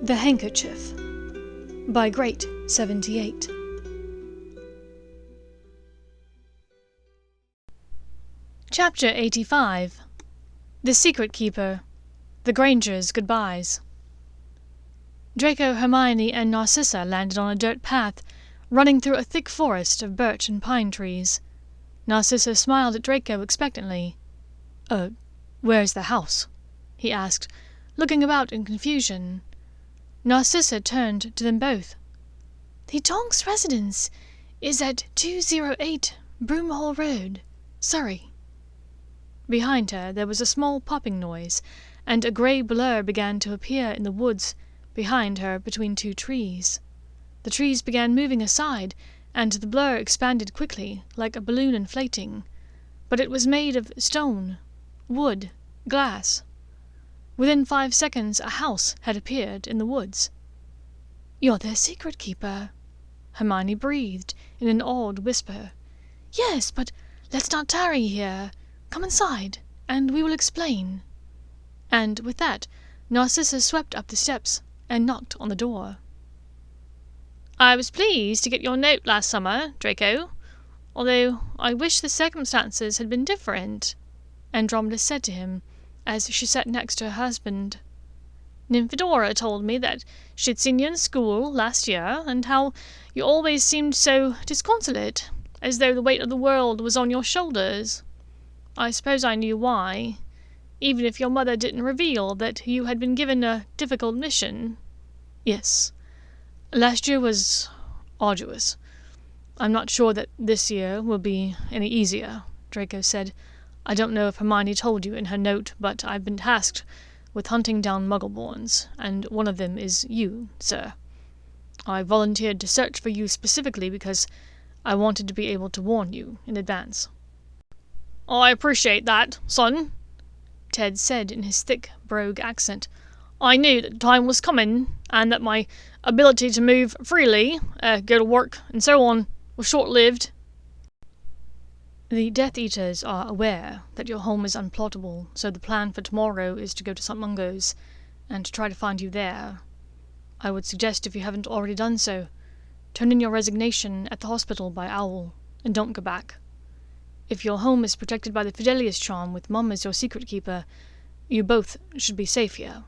The Handkerchief by Great 78. Chapter 85. The Secret Keeper. The Grangers' Goodbyes. Draco, Hermione, and Narcissa landed on a dirt path, running through a thick forest of birch and pine trees. Narcissa smiled at Draco expectantly. Where's the house?" he asked, looking about in confusion. Narcissa turned to them both. "The Tonks' residence is at 208 Broomhall Road, Surrey." Behind her there was a small popping noise, and a grey blur began to appear in the woods behind her between two trees. The trees began moving aside, and the blur expanded quickly, like a balloon inflating, but it was made of stone, wood, glass. Within 5 seconds a house had appeared in the woods. "You're their secret keeper," Hermione breathed in an awed whisper. "Yes, but let's not tarry here. Come inside, and we will explain." And with that, Narcissa swept up the steps and knocked on the door. "I was pleased to get your note last summer, Draco, although I wish the circumstances had been different," Andromeda said to him, as she sat next to her husband. "Nymphadora told me that she'd seen you in school last year, and how you always seemed so disconsolate, as though the weight of the world was on your shoulders. I suppose I knew why, even if your mother didn't reveal that you had been given a difficult mission." "Yes, last year was arduous. I'm not sure that this year will be any easier," Draco said. "I don't know if Hermione told you in her note, but I've been tasked with hunting down Muggleborns, and one of them is you, sir. I volunteered to search for you specifically because I wanted to be able to warn you in advance." "I appreciate that, son," Ted said in his thick brogue accent. "I knew that the time was coming, and that my ability to move freely, go to work, and so on, was short-lived." "The Death Eaters are aware that your home is unplottable, so the plan for tomorrow is to go to St. Mungo's and try to find you there. I would suggest, if you haven't already done so, turn in your resignation at the hospital by Owl, and don't go back. If your home is protected by the Fidelius charm with Mum as your secret keeper, you both should be safe here."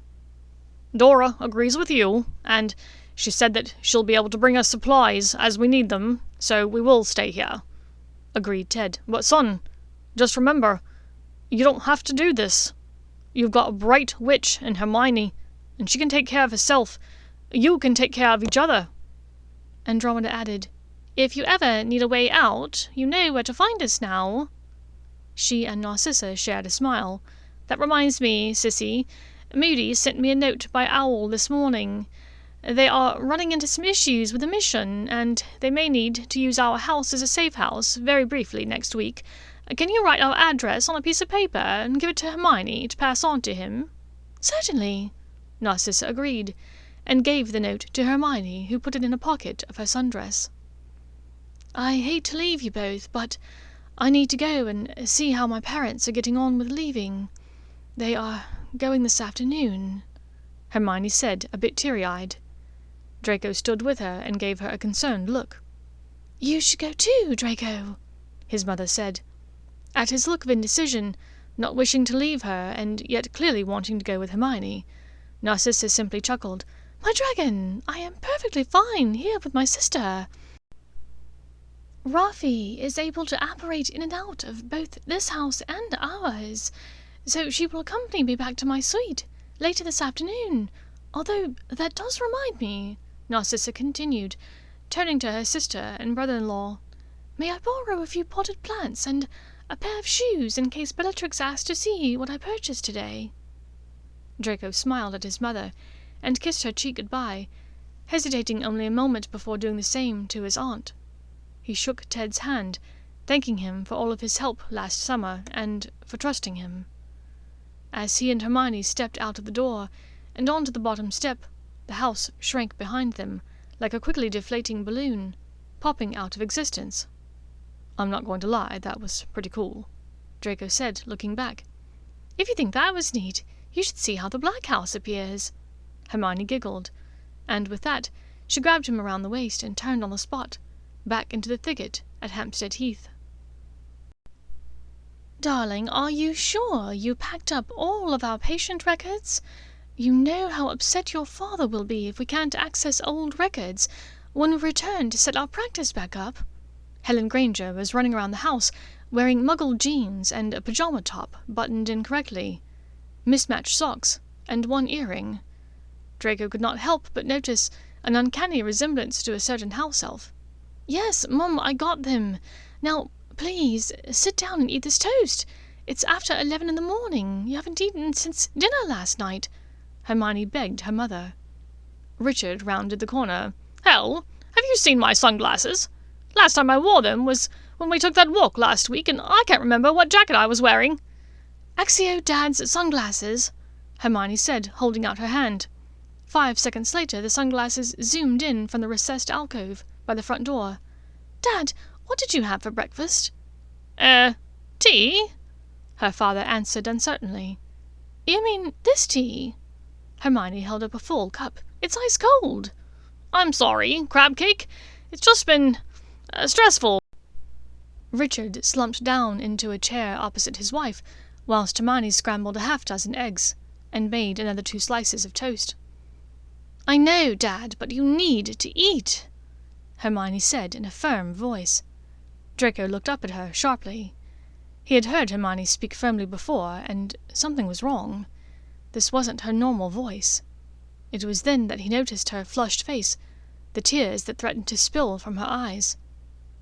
"Dora agrees with you, and she said that she'll be able to bring us supplies as we need them, so we will stay here," agreed Ted. "But son, just remember, you don't have to do this. You've got a bright witch in Hermione, and she can take care of herself. You can take care of each other." Andromeda added, "If you ever need a way out, you know where to find us now." She and Narcissa shared a smile. "That reminds me, Sissy, Moody sent me a note by Owl this morning. They are running into some issues with the mission, and they may need to use our house as a safe house very briefly next week. Can you write our address on a piece of paper and give it to Hermione to pass on to him?" "Certainly," Narcissa agreed, and gave the note to Hermione, who put it in a pocket of her sundress. "I hate to leave you both, but I need to go and see how my parents are getting on with leaving. They are going this afternoon," Hermione said, a bit teary-eyed. Draco stood with her and gave her a concerned look. "You should go too, Draco," his mother said. At his look of indecision, not wishing to leave her, and yet clearly wanting to go with Hermione, Narcissa simply chuckled. "My dragon, I am perfectly fine here with my sister. Rafi is able to apparate in and out of both this house and ours, so she will accompany me back to my suite later this afternoon. Although that does remind me," Narcissa continued, turning to her sister and brother-in-law, "may I borrow a few potted plants and a pair of shoes in case Bellatrix asks to see what I purchased today?" Draco smiled at his mother and kissed her cheek goodbye, hesitating only a moment before doing the same to his aunt. He shook Ted's hand, thanking him for all of his help last summer and for trusting him. As he and Hermione stepped out of the door and onto the bottom step, the house shrank behind them, like a quickly deflating balloon, popping out of existence. "I'm not going to lie, that was pretty cool," Draco said, looking back. "If you think that was neat, you should see how the Black House appears," Hermione giggled. and with that she grabbed him around the waist and turned on the spot, back into the thicket at Hampstead Heath. "Darling, are you sure you packed up all of our patient records? You know how upset your father will be if we can't access old records when we return to set our practice back up." Helen Granger was running around the house wearing muggle jeans and a pajama top buttoned incorrectly, mismatched socks, and one earring. Draco could not help but notice an uncanny resemblance to a certain house elf. "Yes, Mum, I got them. Now, please, sit down and eat this toast. It's after 11 in the morning. You haven't eaten since dinner last night," Hermione begged her mother. Richard rounded the corner. "Hell, have you seen my sunglasses? Last time I wore them was when we took that walk last week, and I can't remember what jacket I was wearing." "Accio Dad's sunglasses," Hermione said, holding out her hand. 5 seconds later, the sunglasses zoomed in from the recessed alcove by the front door. "Dad, what did you have for breakfast?" Tea?" her father answered uncertainly. "You mean this tea?" Hermione held up a full cup. "It's ice cold." "I'm sorry, crab cake. It's just been stressful." Richard slumped down into a chair opposite his wife, whilst Hermione scrambled a half-dozen eggs and made another 2 slices of toast. "I know, Dad, but you need to eat," Hermione said in a firm voice. Draco looked up at her sharply. He had heard Hermione speak firmly before, and something was wrong. This wasn't her normal voice. It was then that he noticed her flushed face, the tears that threatened to spill from her eyes.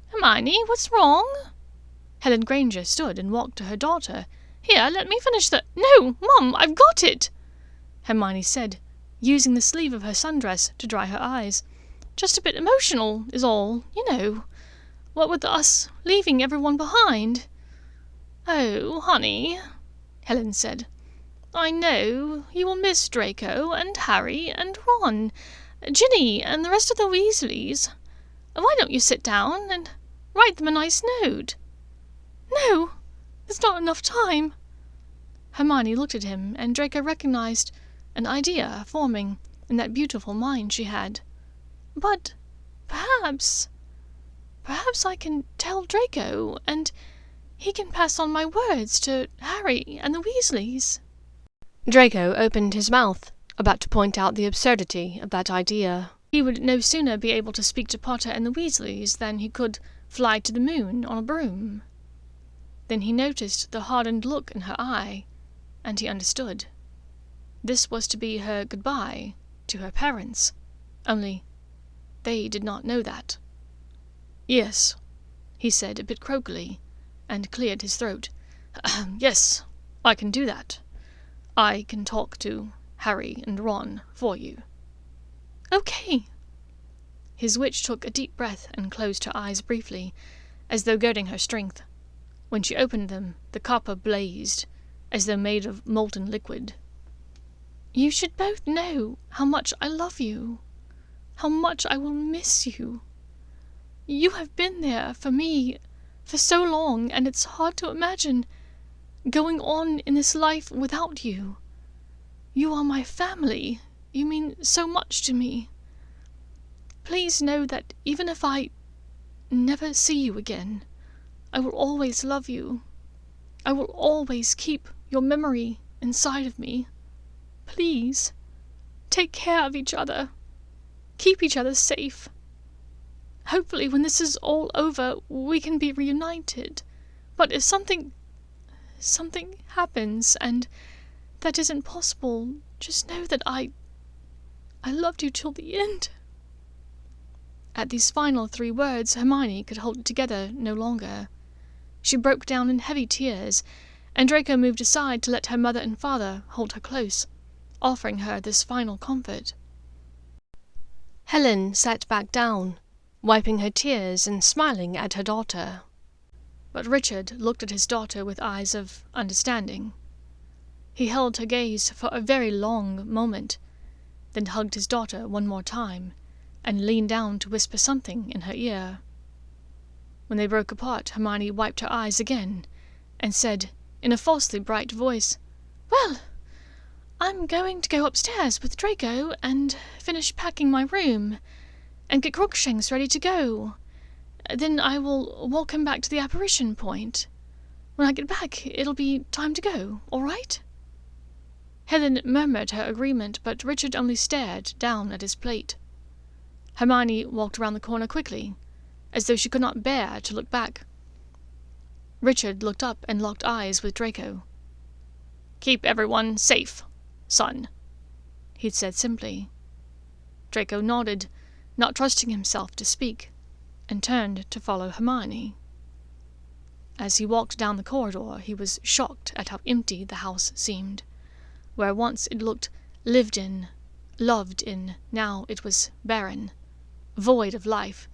"Hermione, what's wrong?" Helen Granger stood and walked to her daughter. "Here, let me finish the—" "No, Mum, I've got it," Hermione said, using the sleeve of her sundress to dry her eyes. "Just a bit emotional, is all, you know. What with us leaving everyone behind." "Oh, honey," Helen said, "I know you will miss Draco and Harry and Ron, Ginny and the rest of the Weasleys. Why don't you sit down and write them a nice note?" "No, there's not enough time." Hermione looked at him, and Draco recognized an idea forming in that beautiful mind she had. "But perhaps I can tell Draco, and he can pass on my words to Harry and the Weasleys." Draco opened his mouth, about to point out the absurdity of that idea. He would no sooner be able to speak to Potter and the Weasleys than he could fly to the moon on a broom. Then he noticed the hardened look in her eye, and he understood. This was to be her goodbye to her parents, only they did not know that. "Yes," he said a bit croakily, and cleared his throat. "Yes, I can do that. I can talk to Harry and Ron for you." "Okay." His witch took a deep breath and closed her eyes briefly, as though girding her strength. When she opened them, the copper blazed, as though made of molten liquid. "You should both know how much I love you, how much I will miss you. You have been there for me for so long, and it's hard to imagine going on in this life without you. You are my family. You mean so much to me. Please know that even if I never see you again, I will always love you. I will always keep your memory inside of me. Please, take care of each other. Keep each other safe. Hopefully when this is all over, we can be reunited. But if something happens, and that isn't possible, just know that I loved you till the end." At these final 3 words, Hermione could hold it together no longer. She broke down in heavy tears, and Draco moved aside to let her mother and father hold her close, offering her this final comfort. Helen sat back down, wiping her tears and smiling at her daughter. But Richard looked at his daughter with eyes of understanding. He held her gaze for a very long moment, then hugged his daughter one more time, and leaned down to whisper something in her ear. When they broke apart, Hermione wiped her eyes again, and said, in a falsely bright voice, "Well, I'm going to go upstairs with Draco and finish packing my room and get Crookshanks ready to go. Then I will walk him back to the apparition point. When I get back, it'll be time to go, all right?" Helen murmured her agreement, but Richard only stared down at his plate. Hermione walked around the corner quickly, as though she could not bear to look back. Richard looked up and locked eyes with Draco. "Keep everyone safe, son," he'd said simply. Draco nodded, not trusting himself to speak, and turned to follow Hermione. As he walked down the corridor, he was shocked at how empty the house seemed. Where once it looked lived in, loved in, now it was barren, void of life.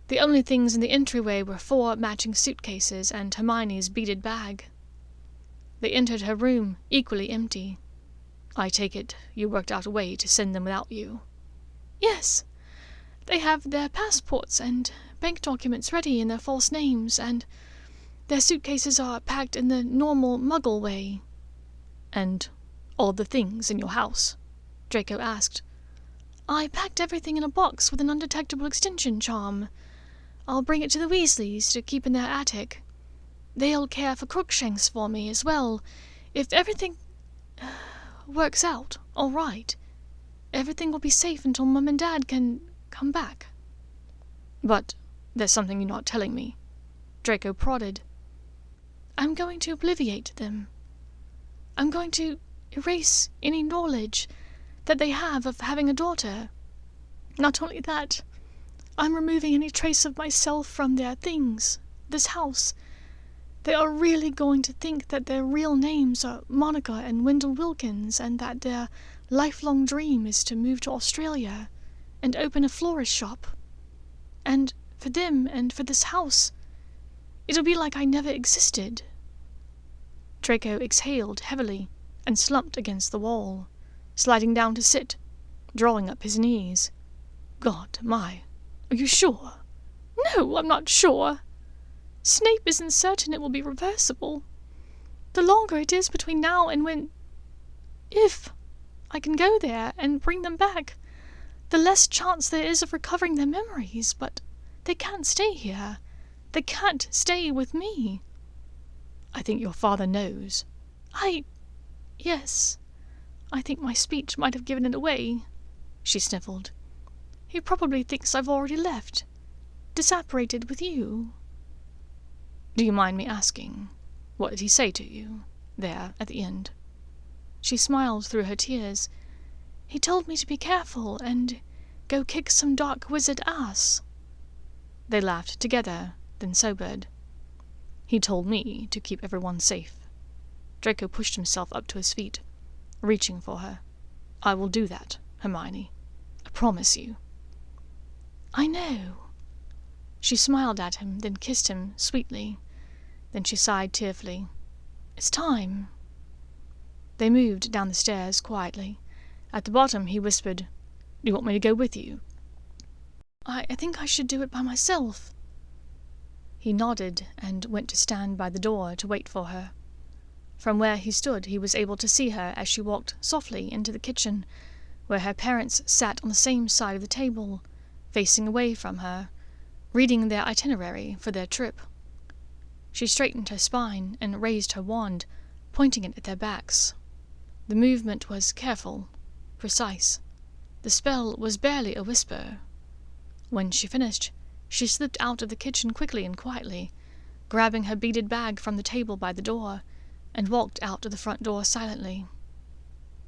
The only things in the entryway were 4 matching suitcases and Hermione's beaded bag. They entered her room, equally empty. "I take it you worked out a way to send them without you." "Yes. They have their passports and bank documents ready in their false names, and their suitcases are packed in the normal muggle way." "And all the things in your house?" Draco asked. "I packed everything in a box with an undetectable extension charm. I'll bring it to the Weasleys to keep in their attic. They'll care for Crookshanks for me as well. If everything works out all right, everything will be safe until Mum and Dad can come back." "But there's something you're not telling me," Draco prodded. "I'm going to obliviate them. I'm going to erase any knowledge that they have of having a daughter. Not only that, I'm removing any trace of myself from their things, this house. They are really going to think that their real names are Monica and Wendell Wilkins, and that their lifelong dream is to move to Australia and open a florist shop. And for them and for this house, it'll be like I never existed." Draco exhaled heavily and slumped against the wall, sliding down to sit, drawing up his knees. "God, are you sure?" "No, I'm not sure. Snape isn't certain it will be reversible. The longer it is between now and if I can go there and bring them back, the less chance there is of recovering their memories. But they can't stay here. They can't stay with me." "I think your father knows." Yes, I think my speech might have given it away," she sniffled. "He probably thinks I've already left, disapparated with you." "Do you mind me asking, what did he say to you, there at the end?" She smiled through her tears. "He told me to be careful and go kick some dark wizard ass." They laughed together, then sobered. "He told me to keep everyone safe." Draco pushed himself up to his feet, reaching for her. "I will do that, Hermione. I promise you." "I know." She smiled at him, then kissed him sweetly. Then she sighed tearfully. "It's time." They moved down the stairs quietly. At the bottom he whispered, "Do you want me to go with you?" I think I should do it by myself." He nodded and went to stand by the door to wait for her. From where he stood he was able to see her as she walked softly into the kitchen, where her parents sat on the same side of the table, facing away from her, reading their itinerary for their trip. She straightened her spine and raised her wand, pointing it at their backs. The movement was careful, precise. The spell was barely a whisper. When she finished, she slipped out of the kitchen quickly and quietly, grabbing her beaded bag from the table by the door, and walked out to the front door silently.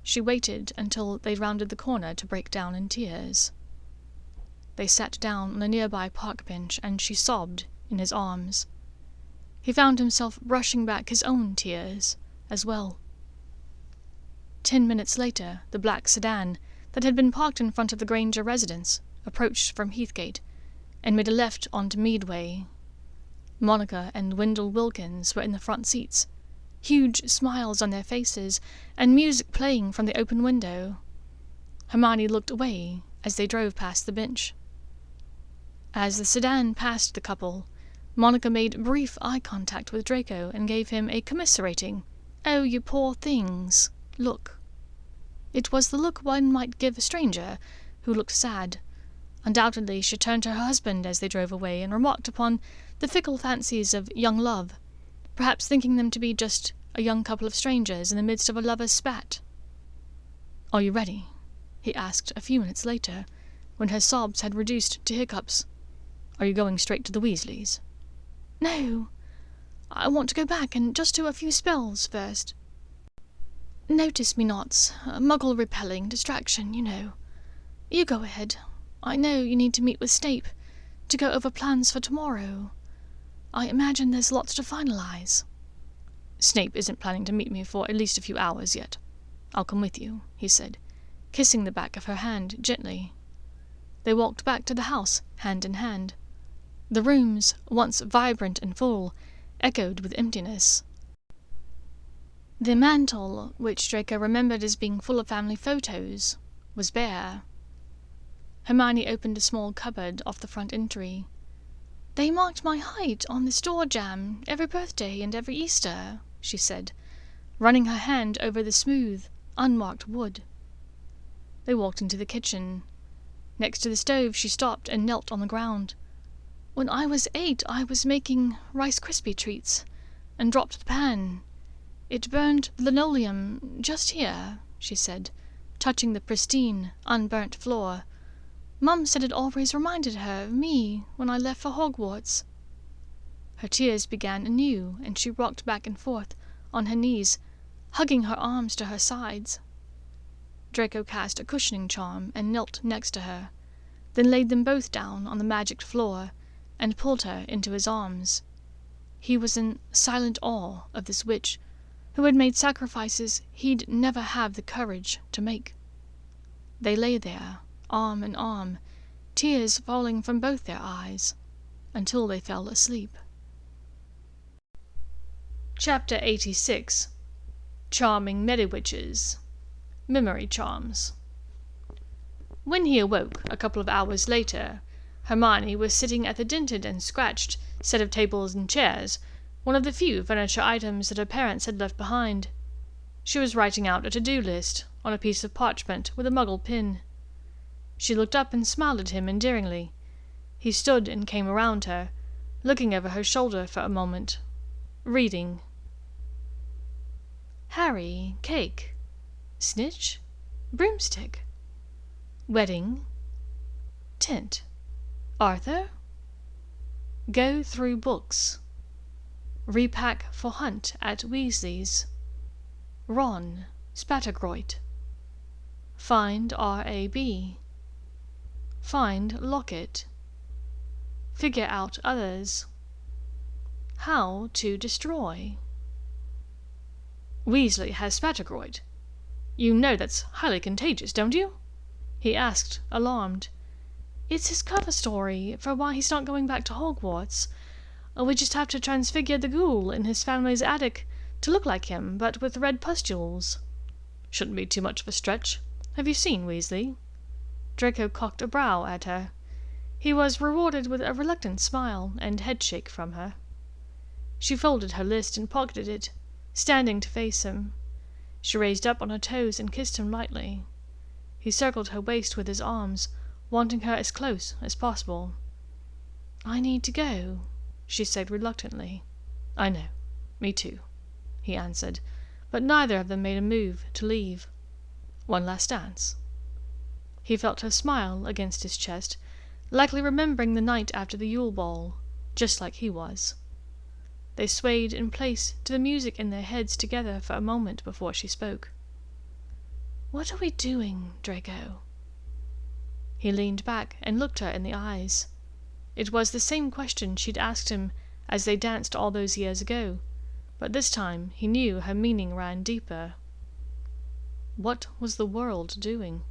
She waited until they rounded the corner to break down in tears. They sat down on a nearby park bench, and she sobbed in his arms. He found himself brushing back his own tears as well. 10 minutes later, the black sedan that had been parked in front of the Granger residence approached from Heathgate and made a left onto Meadway. Monica and Wendell Wilkins were in the front seats, huge smiles on their faces and music playing from the open window. Hermione looked away as they drove past the bench. As the sedan passed the couple, Monica made brief eye contact with Draco and gave him a commiserating, "Oh, you poor things," look. It was the look one might give a stranger who looked sad. Undoubtedly she turned to her husband as they drove away and remarked upon the fickle fancies of young love, perhaps thinking them to be just a young couple of strangers in the midst of a lover's spat. "Are you ready?" he asked a few minutes later, when her sobs had reduced to hiccups. "Are you going straight to the Weasleys?" "No. I want to go back and just do a few spells first. Notice me nots, muggle repelling, distraction, you know. You go ahead. I know you need to meet with Snape to go over plans for tomorrow. I imagine there's lots to finalize." "Snape isn't planning to meet me for at least a few hours yet. I'll come with you," he said, kissing the back of her hand gently. They walked back to the house, hand in hand. The rooms, once vibrant and full, echoed with emptiness. The mantel, which Draco remembered as being full of family photos, was bare. Hermione opened a small cupboard off the front entry. "They marked my height on this door jamb every birthday and every Easter," she said, running her hand over the smooth, unmarked wood. They walked into the kitchen. Next to the stove she stopped and knelt on the ground. "When I was 8 I was making Rice Krispie treats, and dropped the pan. It burned the linoleum just here," she said, touching the pristine, unburnt floor. "Mum said it always reminded her of me when I left for Hogwarts." Her tears began anew, and she rocked back and forth on her knees, hugging her arms to her sides. Draco cast a cushioning charm and knelt next to her, then laid them both down on the magicked floor and pulled her into his arms. He was in silent awe of this witch, who had made sacrifices he'd never have the courage to make. They lay there, arm in arm, tears falling from both their eyes, until they fell asleep. Chapter 86. Charming Medi-Witches. Memory Charms. When he awoke, a couple of hours later, Hermione was sitting at the dented and scratched set of tables and chairs, one of the few furniture items that her parents had left behind. She was writing out a to-do list on a piece of parchment with a muggle pen. She looked up and smiled at him endearingly. He stood and came around her, looking over her shoulder for a moment, reading. Harry, cake. Snitch, broomstick. Wedding, tent. Arthur, go through books. Repack for hunt at Weasley's. Ron, Spattergroit. Find R.A.B. Find locket. Figure out others. How to destroy. Weasley has Spattergroit. You know that's highly contagious, don't you? He asked, alarmed. It's his cover story for why he's not going back to Hogwarts. We just have to transfigure the ghoul in his family's attic to look like him, but with red pustules. Shouldn't be too much of a stretch. Have you seen Weasley? Draco cocked a brow at her. He was rewarded with a reluctant smile and headshake from her. She folded her list and pocketed it, standing to face him. She raised up on her toes and kissed him lightly. He circled her waist with his arms, wanting her as close as possible. I need to go, she said reluctantly. I know. Me too, he answered, but neither of them made a move to leave. One last dance. He felt her smile against his chest, likely remembering the night after the Yule Ball, just like he was. They swayed in place to the music in their heads together for a moment before she spoke. What are we doing, Draco? He leaned back and looked her in the eyes. It was the same question she'd asked him as they danced all those years ago, but this time he knew her meaning ran deeper. What was the world doing?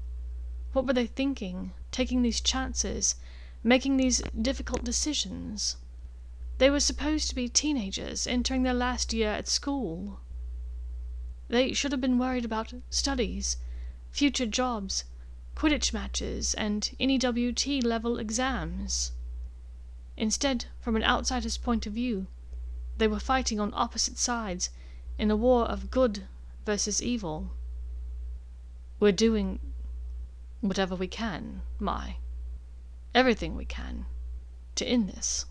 What were they thinking, taking these chances, making these difficult decisions? They were supposed to be teenagers entering their last year at school. They should have been worried about studies, future jobs, Quidditch matches, and NEWT level exams. Instead, from an outsider's point of view, they were fighting on opposite sides in a war of good versus evil. We're doing whatever we can, everything we can, to end this.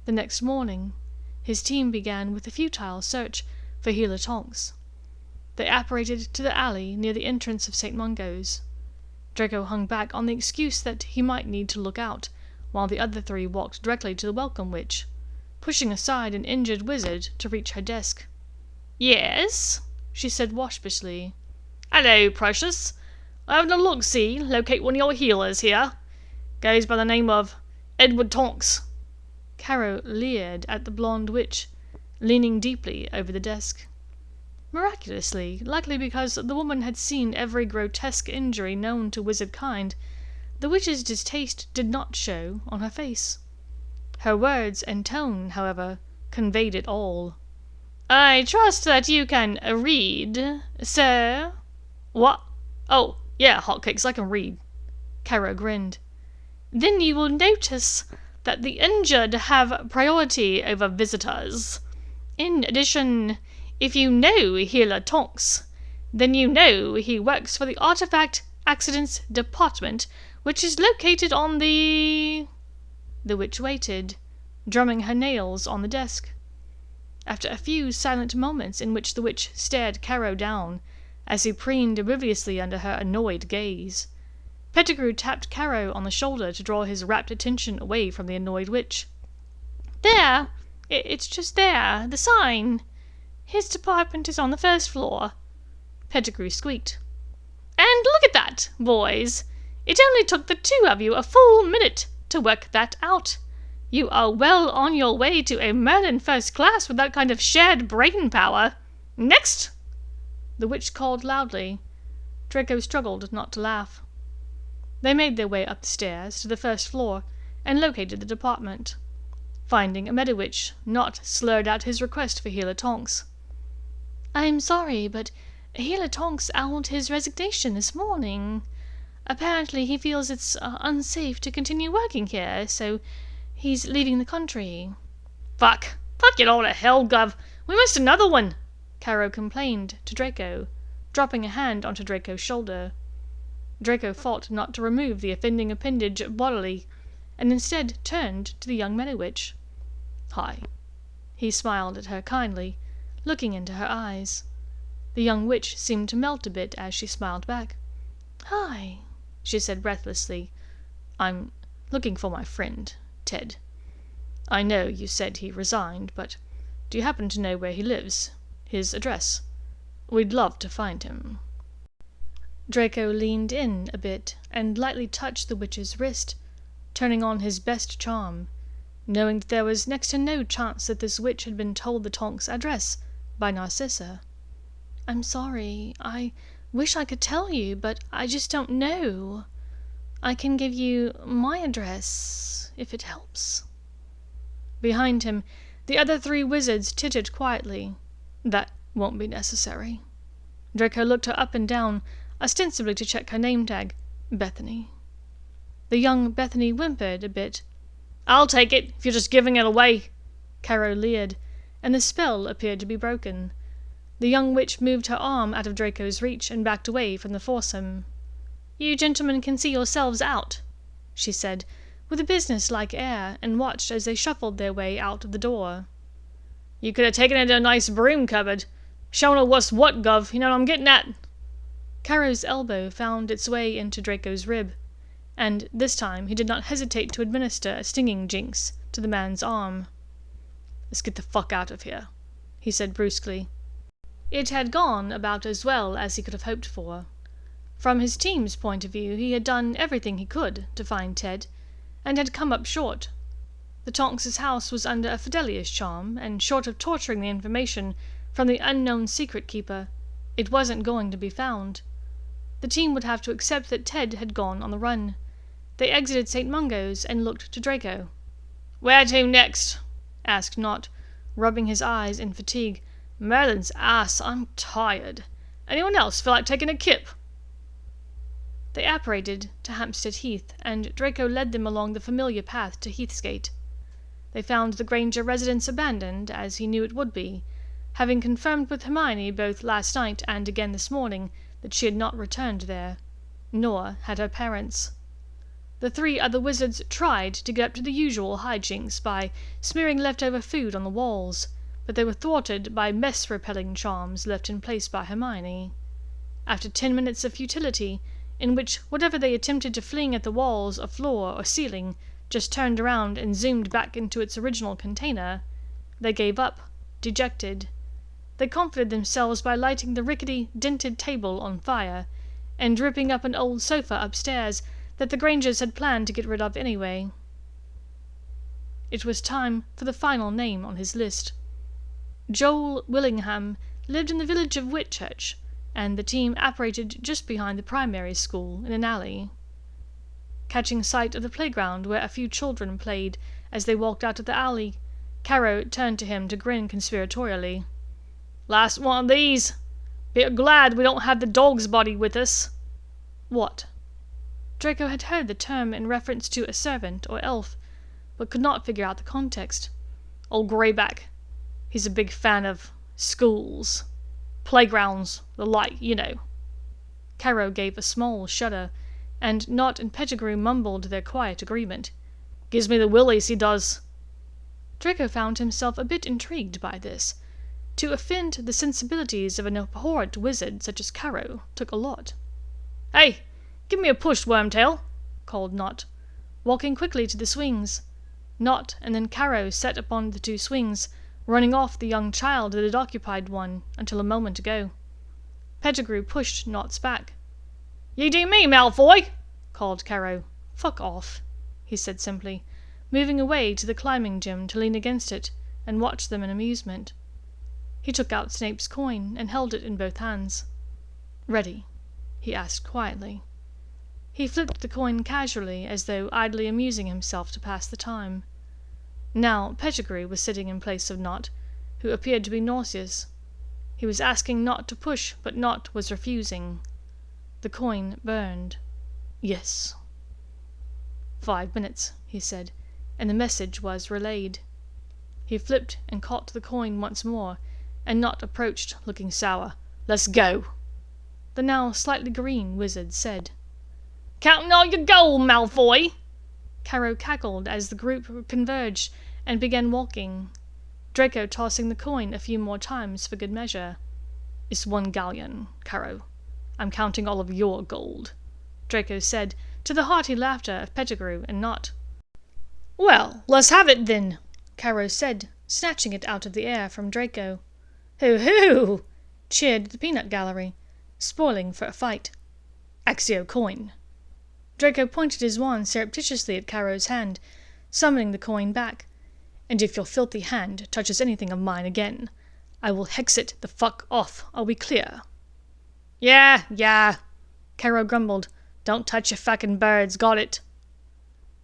The next morning, his team began with a futile search for healer Tonks. They apparated to the alley near the entrance of St. Mungo's. Draco hung back on the excuse that he might need to look out, while the other three walked directly to the Welcome Witch, pushing aside an injured wizard to reach her desk. "Yes?" she said waspishly. "Hello, precious. I having a look-see, locate one of your healers here. Goes by the name of Edward Tonks." Caro leered at the blonde witch, leaning deeply over the desk. Miraculously, likely because the woman had seen every grotesque injury known to wizard kind, the witch's distaste did not show on her face. Her words and tone, however, conveyed it all. "I trust that you can read, sir?" "What? Oh, yeah, hotcakes, I can read." Caro grinned. "Then you will notice that the injured have priority over visitors. In addition, if you know Healer Tonks, then you know he works for the Artifact Accidents Department, which is located on the..." The witch waited, drumming her nails on the desk. After a few silent moments in which the witch stared Caro down, as he preened obliviously under her annoyed gaze, Pettigrew tapped Caro on the shoulder to draw his rapt attention away from the annoyed witch. "There! It's just there, the sign. His department is on the first floor," Pettigrew squeaked. "And look at that, boys! It only took the two of you a full minute to work that out. You are well on your way to a Merlin first class with that kind of shared brain power. Next!" The witch called loudly. Draco struggled not to laugh. They made their way up the stairs to the first floor and located the department. Finding a Medi-Witch, Nott slurred out his request for Healer Tonks. "I'm sorry, but Healer Tonks owled his resignation this morning. Apparently he feels it's unsafe to continue working here, so he's leaving the country." Fuck it all to hell, Gov. We missed another one," Caro complained to Draco, dropping a hand onto Draco's shoulder. Draco fought not to remove the offending appendage bodily, and instead turned to the young Medi-Witch. "Hi." He smiled at her kindly, looking into her eyes. The young witch seemed to melt a bit as she smiled back. "Hi," she said breathlessly. "I'm looking for my friend, Ted. I know you said he resigned, but do you happen to know where he lives? His address? We'd love to find him." Draco leaned in a bit and lightly touched the witch's wrist, turning on his best charm, knowing that there was next to no chance that this witch had been told the Tonks' address by Narcissa. "I'm sorry. I wish I could tell you, but I just don't know. I can give you my address, if it helps." Behind him, the other three wizards tittered quietly. "That won't be necessary." Draco looked her up and down, ostensibly to check her name tag, Bethany. The young Bethany whimpered a bit. "I'll take it, if you're just giving it away." Caro leered, and the spell appeared to be broken. The young witch moved her arm out of Draco's reach and backed away from the foursome. "You gentlemen can see yourselves out," she said, with a business-like air, and watched as they shuffled their way out of the door. "You could have taken it to a nice broom cupboard. Shown her what's what, Gov, you know what I'm getting at." Caro's elbow found its way into Draco's rib, and this time he did not hesitate to administer a stinging jinx to the man's arm. "Let's get the fuck out of here," he said brusquely. It had gone about as well as he could have hoped for. From his team's point of view, he had done everything he could to find Ted, and had come up short. The Tonks' house was under a Fidelius charm, and short of torturing the information from the unknown secret keeper, it wasn't going to be found. The team would have to accept that Ted had gone on the run. They exited St. Mungo's and looked to Draco. "Where to next?" asked Nott, rubbing his eyes in fatigue. "Merlin's ass, I'm tired. Anyone else feel like taking a kip?" They apparated to Hampstead Heath, and Draco led them along the familiar path to Heathsgate. They found the Granger residence abandoned, as he knew it would be, having confirmed with Hermione both last night and again this morning that she had not returned there, nor had her parents. The 3 other wizards tried to get up to the usual hijinks by smearing leftover food on the walls, but they were thwarted by mess-repelling charms left in place by Hermione. After 10 minutes of futility, in which whatever they attempted to fling at the walls or floor or ceiling just turned around and zoomed back into its original container, they gave up, dejected. They comforted themselves by lighting the rickety, dented table on fire, and ripping up an old sofa upstairs that the Grangers had planned to get rid of anyway. It was time for the final name on his list. Joel Willingham lived in the village of Whitchurch, and the team apparated just behind the primary school in an alley. Catching sight of the playground where a few children played as they walked out of the alley, Caro turned to him to grin conspiratorially. "Last one of these. Bit glad we don't have the dog's body with us." "What?" Draco had heard the term in reference to a servant or elf, but could not figure out the context. "Old Greyback. He's a big fan of schools. Playgrounds, the like, you know." Caro gave a small shudder, and Nott and Pettigrew mumbled their quiet agreement. "Gives me the willies, he does." Draco found himself a bit intrigued by this. To offend the sensibilities of an abhorrent wizard such as Caro took a lot. "Hey, give me a push, Wormtail," called Nott, walking quickly to the swings. Nott and then Caro sat upon the 2 swings, running off the young child that had occupied one until a moment ago. Pettigrew pushed Nott's back. "Ye do me, Malfoy," called Caro. "Fuck off," he said simply, moving away to the climbing gym to lean against it and watch them in amusement. He took out Snape's coin and held it in both hands. "Ready?" he asked quietly. He flipped the coin casually, as though idly amusing himself to pass the time. Now Pettigrew was sitting in place of Nott, who appeared to be nauseous. He was asking Nott to push, but Nott was refusing. The coin burned. "Yes." 5 minutes, he said, and the message was relayed. He flipped and caught the coin once more, and Nott approached, looking sour. "Let's go," the now slightly green wizard said. "Counting all your gold, Malfoy!" Caro cackled as the group converged and began walking, Draco tossing the coin a few more times for good measure. "It's 1 galleon, Caro. I'm counting all of your gold," Draco said, to the hearty laughter of Pettigrew and Nott. "Well, let's have it then," Caro said, snatching it out of the air from Draco. "Hoo-hoo!" cheered the peanut gallery, spoiling for a fight. "Accio coin." Draco pointed his wand surreptitiously at Caro's hand, summoning the coin back. "And if your filthy hand touches anything of mine again, I will hex it the fuck off. Are we clear?" Yeah, Caro grumbled. "Don't touch your fucking birds, got it?"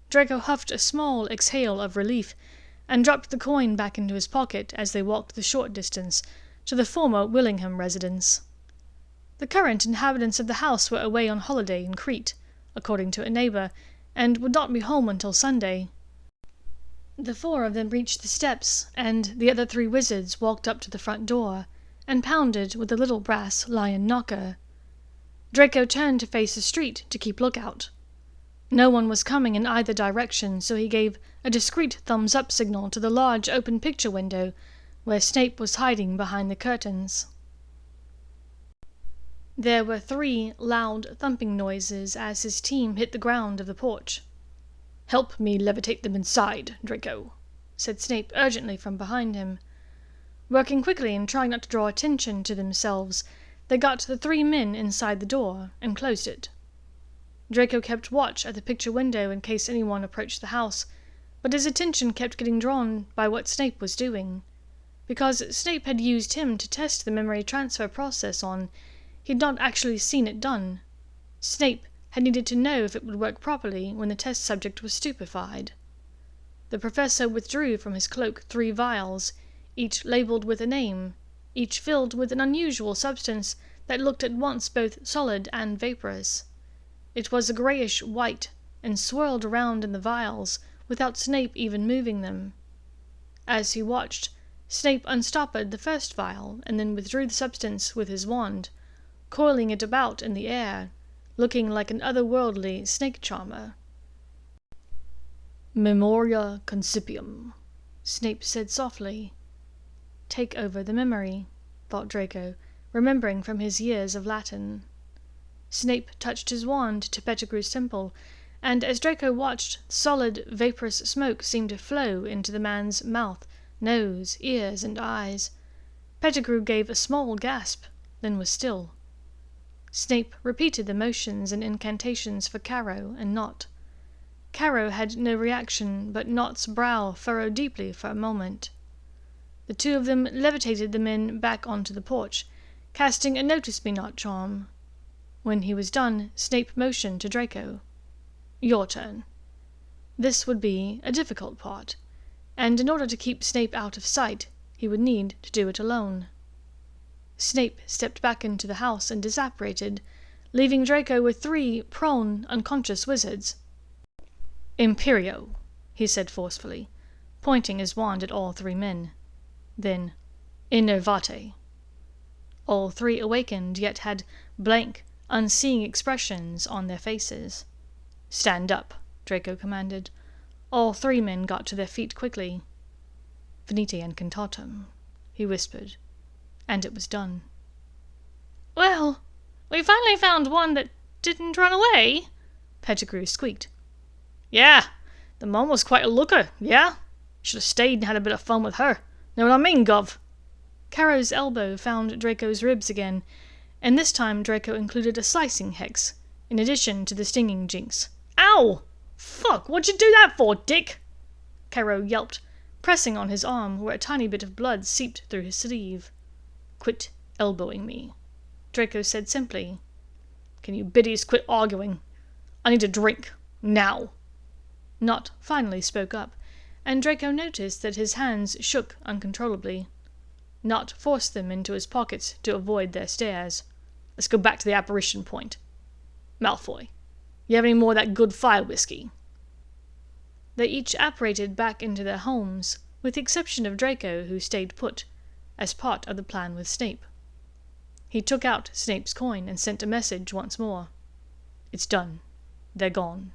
Draco huffed a small exhale of relief, and dropped the coin back into his pocket as they walked the short distance to the former Willingham residence. The current inhabitants of the house were away on holiday in Crete, according to a neighbour, and would not be home until Sunday. The 4 of them reached the steps, and the other 3 wizards walked up to the front door, and pounded with a little brass lion knocker. Draco turned to face the street to keep lookout. No one was coming in either direction, so he gave a discreet thumbs-up signal to the large open picture window where Snape was hiding behind the curtains. There were 3 loud thumping noises as his team hit the ground of the porch. "Help me levitate them inside, Draco," said Snape urgently from behind him. Working quickly and trying not to draw attention to themselves, they got the 3 men inside the door and closed it. Draco kept watch at the picture window in case anyone approached the house, but his attention kept getting drawn by what Snape was doing. Because Snape had used him to test the memory transfer process on, he'd not actually seen it done. Snape had needed to know if it would work properly when the test subject was stupefied. The professor withdrew from his cloak 3 vials, each labelled with a name, each filled with an unusual substance that looked at once both solid and vaporous. It was a greyish-white, and swirled around in the vials, without Snape even moving them. As he watched, Snape unstoppered the first vial, and then withdrew the substance with his wand, coiling it about in the air, looking like an otherworldly snake charmer. "Memoria Concipium," Snape said softly. Take over the memory, thought Draco, remembering from his years of Latin. Snape touched his wand to Pettigrew's temple, and as Draco watched, solid, vaporous smoke seemed to flow into the man's mouth, nose, ears, and eyes. Pettigrew gave a small gasp, then was still. Snape repeated the motions and incantations for Caro and Knot. Caro had no reaction, but Knot's brow furrowed deeply for a moment. The two of them levitated the men back onto the porch, casting a notice-me-not charm. When he was done, Snape motioned to Draco. "Your turn." This would be a difficult part, and in order to keep Snape out of sight, he would need to do it alone. Snape stepped back into the house and disapparated, leaving Draco with 3 prone, unconscious wizards. "Imperio," he said forcefully, pointing his wand at all 3 men. Then, "Innervate." All 3 awakened, yet had blank, unseeing expressions on their faces. "Stand up," Draco commanded. All 3 men got to their feet quickly. "Finite and cantatum," he whispered, and it was done. "Well, we finally found one that didn't run away," Pettigrew squeaked. "Yeah, the mum was quite a looker, yeah? Should have stayed and had a bit of fun with her. Know what I mean, Gov?" Caro's elbow found Draco's ribs again, and this time Draco included a slicing hex, in addition to the stinging jinx. "Ow! Fuck, what'd you do that for, Dick?" Caro yelped, pressing on his arm where a tiny bit of blood seeped through his sleeve. "Quit elbowing me," Draco said simply. "Can you biddies quit arguing? I need a drink. Now." Knot finally spoke up, and Draco noticed that his hands shook uncontrollably. Knot forced them into his pockets to avoid their stares. "Let's go back to the apparition point. Malfoy, you have any more of that good fire whiskey?" They each apparated back into their homes, with the exception of Draco, who stayed put, as part of the plan with Snape. He took out Snape's coin and sent a message once more. "It's done. They're gone."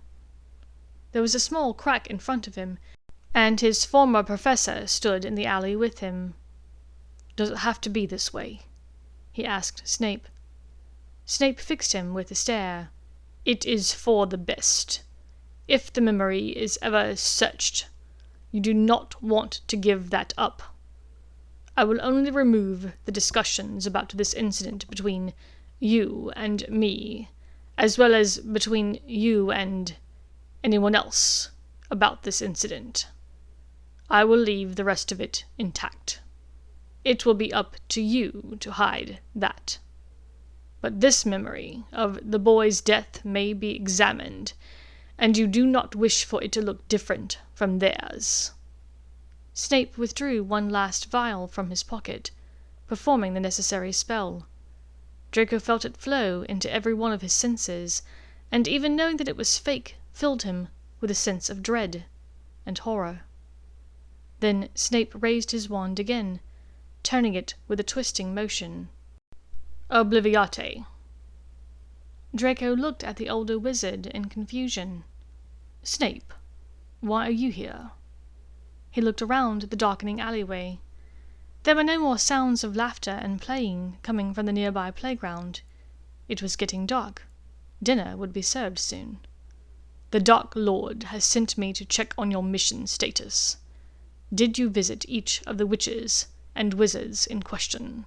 There was a small crack in front of him, and his former professor stood in the alley with him. "Does it have to be this way?" he asked Snape. Snape fixed him with a stare. "It is for the best. If the memory is ever searched, you do not want to give that up. I will only remove the discussions about this incident between you and me, as well as between you and anyone else about this incident. I will leave the rest of it intact. It will be up to you to hide that. But this memory of the boy's death may be examined, and you do not wish for it to look different from theirs." Snape withdrew one last vial from his pocket, performing the necessary spell. Draco felt it flow into every one of his senses, and even knowing that it was fake filled him with a sense of dread and horror. Then Snape raised his wand again, turning it with a twisting motion. "Obliviate." Draco looked at the older wizard in confusion. "Snape, why are you here?" He looked around the darkening alleyway. There were no more sounds of laughter and playing coming from the nearby playground. It was getting dark. Dinner would be served soon. "The Dark Lord has sent me to check on your mission status. Did you visit each of the witches and wizards in question?"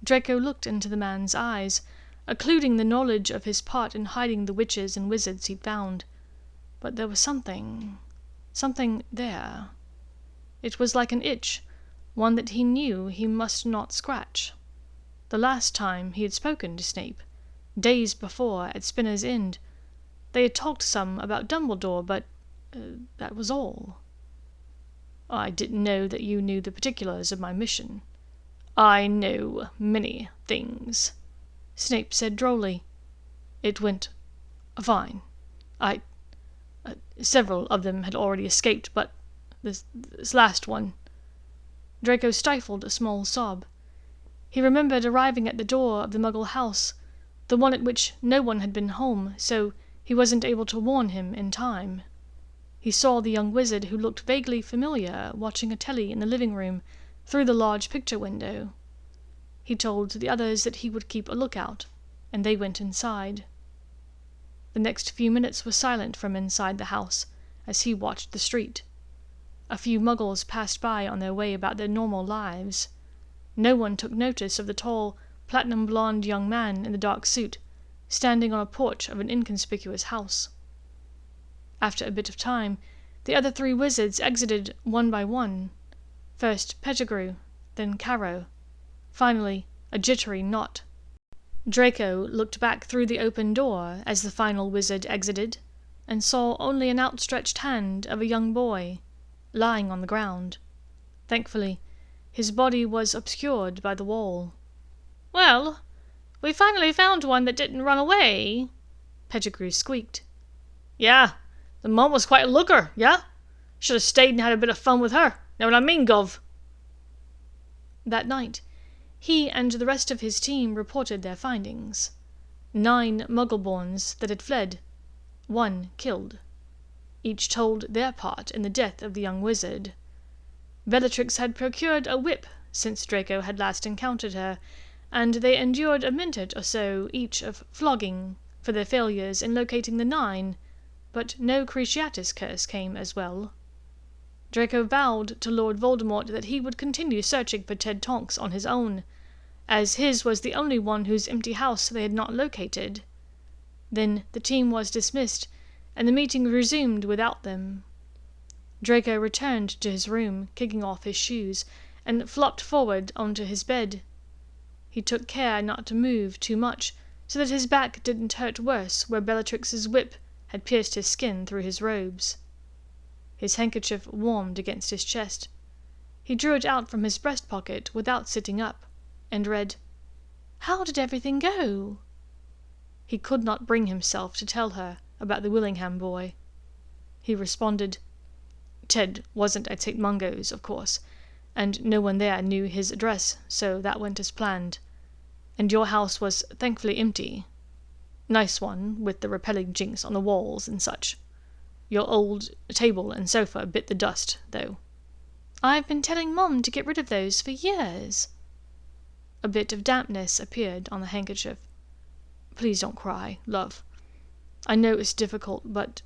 Draco looked into the man's eyes, occluding the knowledge of his part in hiding the witches and wizards he'd found. But there was something there. It was like an itch, one that he knew he must not scratch. The last time he had spoken to Snape, days before at Spinner's End, they had talked some about Dumbledore, but that was all. "I didn't know that you knew the particulars of my mission." "I know many things," Snape said drolly. "It went fine. Several of them had already escaped, but this last one, Draco stifled a small sob. He remembered arriving at the door of the Muggle house, the one at which no one had been home, so he wasn't able to warn him in time. He saw the young wizard who looked vaguely familiar watching a telly in the living room through the large picture window. He told the others that he would keep a lookout, and they went inside. The next few minutes were silent from inside the house as he watched the street. A few muggles passed by on their way about their normal lives. No one took notice of the tall, platinum-blonde young man in the dark suit, standing on a porch of an inconspicuous house. After a bit of time, the other 3 wizards exited one by one. First Pettigrew, then Caro, finally a jittery Knot. Draco looked back through the open door as the final wizard exited, and saw only an outstretched hand of a young boy, lying on the ground. Thankfully, his body was obscured by the wall. "Well, we finally found one that didn't run away," Pettigrew squeaked. "Yeah, the mum was quite a looker, yeah? Should have stayed and had a bit of fun with her. Know what I mean, Gov?" That night, he and the rest of his team reported their findings. 9 Muggleborns that had fled, 1 killed. Each told their part in the death of the young wizard. Bellatrix had procured a whip since Draco had last encountered her, and they endured a minute or so each of flogging for their failures in locating the 9, but no Cruciatus curse came as well. Draco vowed to Lord Voldemort that he would continue searching for Ted Tonks on his own, as his was the only one whose empty house they had not located. Then the team was dismissed, and the meeting resumed without them. Draco returned to his room, kicking off his shoes, and flopped forward onto his bed. He took care not to move too much, so that his back didn't hurt worse where Bellatrix's whip had pierced his skin through his robes. His handkerchief warmed against his chest. He drew it out from his breast pocket without sitting up, and read, "How did everything go?" He could not bring himself to tell her about the Willingham boy. He responded, "Ted wasn't at St. Mungo's, of course, and no one there knew his address, so that went as planned. And your house was thankfully empty. Nice one, with the repelling jinx on the walls and such. Your old table and sofa bit the dust, though." "I've been telling Mum to get rid of those for years." A bit of dampness appeared on the handkerchief. "Please don't cry, love. I know it's difficult, but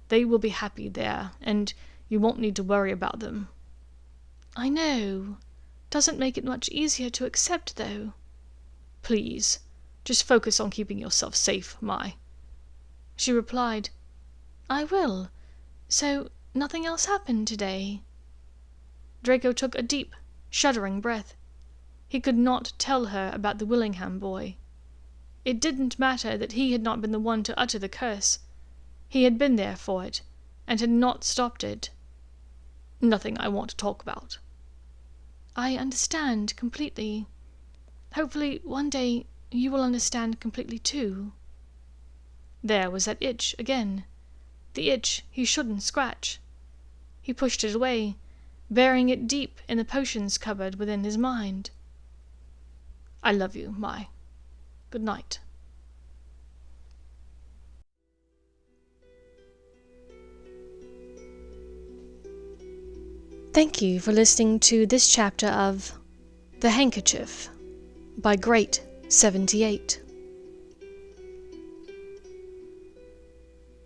they will be happy there, and you won't need to worry about them." "I know. Doesn't make it much easier to accept, though." "Please, just focus on keeping yourself safe, Mai." She replied, "I will. So nothing else happened today?" Draco took a deep, shuddering breath. He could not tell her about the Willingham boy. It didn't matter that he had not been the one to utter the curse. He had been there for it, and had not stopped it. "Nothing I want to talk about." "I understand completely. Hopefully one day you will understand completely too." There was that itch again. The itch he shouldn't scratch. He pushed it away, burying it deep in the potions cupboard within his mind. "I love you, Mai. Good night." Thank you for listening to this chapter of The Handkerchief by Great 78.